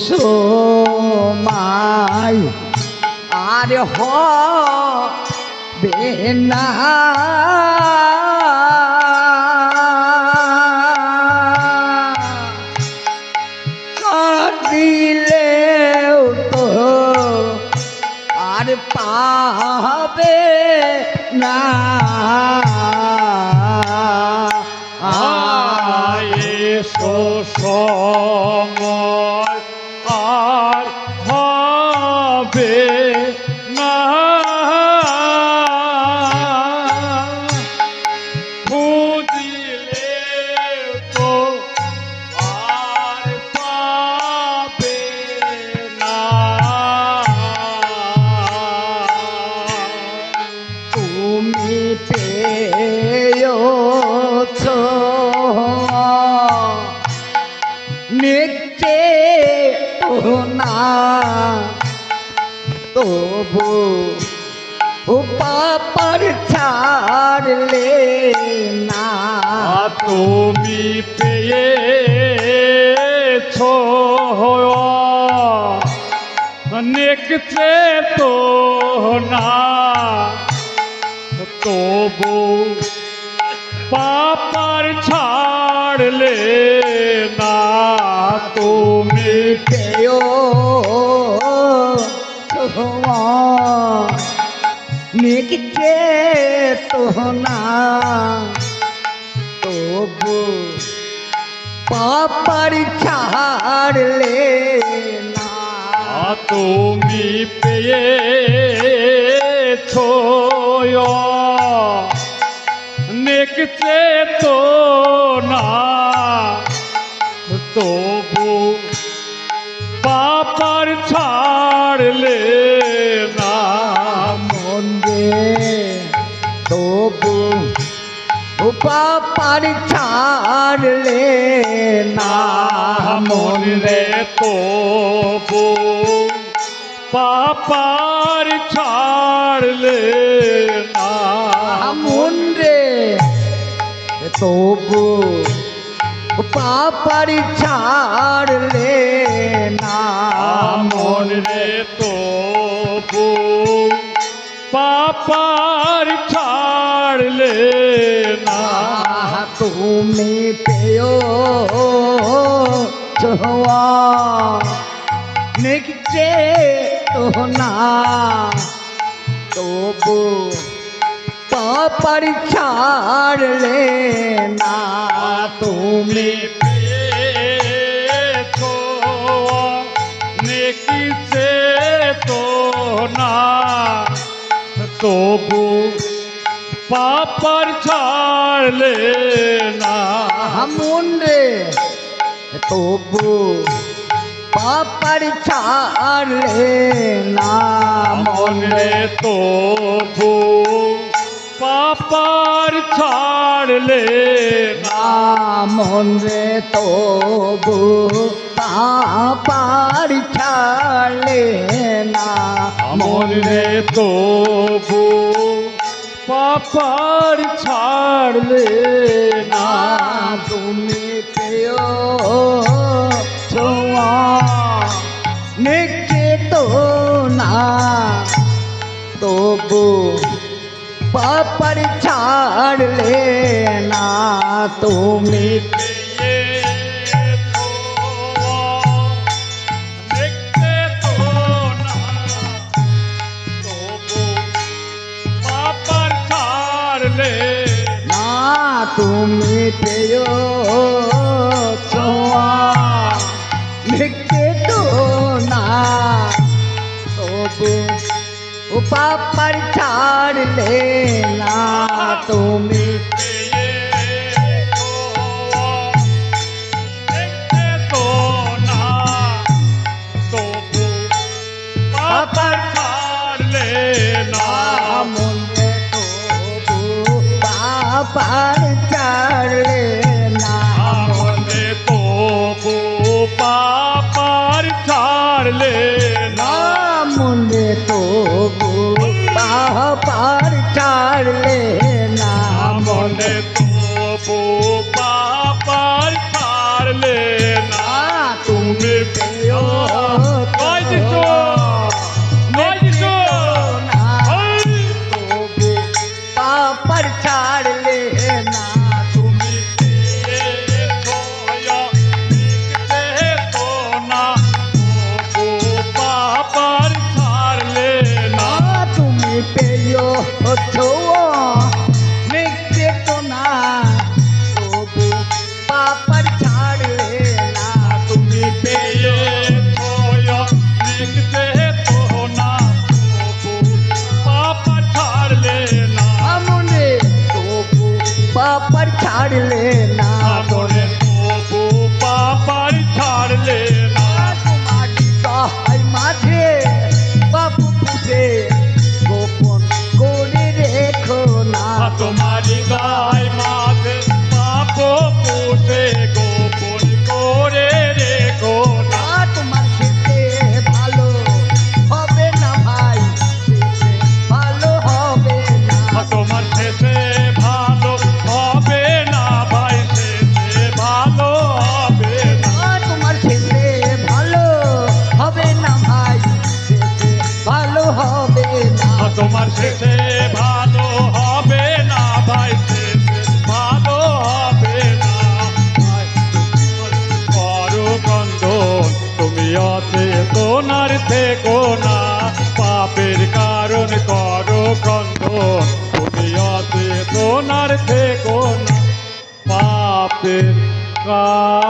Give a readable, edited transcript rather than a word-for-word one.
সময় আর হবে না দিলেও তো আর পাবে না সময় আর হবে না খুঁজিলে তো আর পাবে না তুমি পেয়েছ নিতে না তবু পাপার ছাড়লে না তুমি পেয়েছ নেকছে তো না তবু পাপার ছাড়লে না তুমি পেও নিকছে তো না তবু পাপার ছাড়লে না তুমি পেয়েছ নেকছে তো না তবু পাপার ছাড়লে না মন্দে তবু পাপার ছাড়লে না মনে তবু পাপার ছাড়লে না মুন্ডে তবু পাপার ছাড়লে না মনে তবু পাপার ছাড়লে না তুমি পেও ছোয়া নিকছে তো না তবু পাপার ছাড়লে না তুমি পেয়েছ নেকিছে তো না তবু পাপার ছাড়লে না মুন্ডে তবু পাপার ছাড়লে না মনে তবু পাপার ছাড়লে না মনে তবু পাপার ছাড়লে না মনে তবু পাপার ছাড়লে না তুমি পেও ছোয়া নিকছে তো না তবু পাপার ছাড়লে না তুমি দেখতে তো না তবু পাপার ছাড়লে না তুমি পেও ছোয়া নিকছে তো না তবু পাপার ছাড়লে না তুমি দেখতে তো না তবু পাপার ছাড়লে না মনে তবু পাপার ছাড়লে না মনে তবু পাপার ছাড়লে না মনে তবু পাপার ছাড়লে না মনে তবু পাপার ছাড়লে না তুমি পেও জয় যিশু জয় যিশু না এই, তবু পাপর ছাড়লে না তুমি পেয়েছো লিখতে তো না তবু পাপার ছাড়লে না তুমি পেও মিথ্যে তো না তবু পাপর ছাড়লে না তুমি পেয়েছো লিখতে তো না তবু পাপার ছাড়লে না আমনে তবু পাপর ছাড়লে না আমনে তবু পাপার ছাড়লে না তোমার দহাই মাঝে বাপু পুষে গোপন করে রেখো না তোমারি গায় মাঝে পাপ পোষে গোপন করে রেখো না তোমার শেষে ভালো হবে না ভাই শেষে ভালো হবে না তোমার শেষে ভালো হবে না ভাই শেষে ভালো হবে না তোমার শেষে ভালো হবে না ভাই শেষে ভালো হবে না তোমার শেষে ভালো হবে না ভাই শেষে ভালো হবে না করো বন্ধন তুমি অচেতনার থেকো না পাপের কারণ করো বন্ধন তুমি অচেতনার থেকো না পাপের কারণ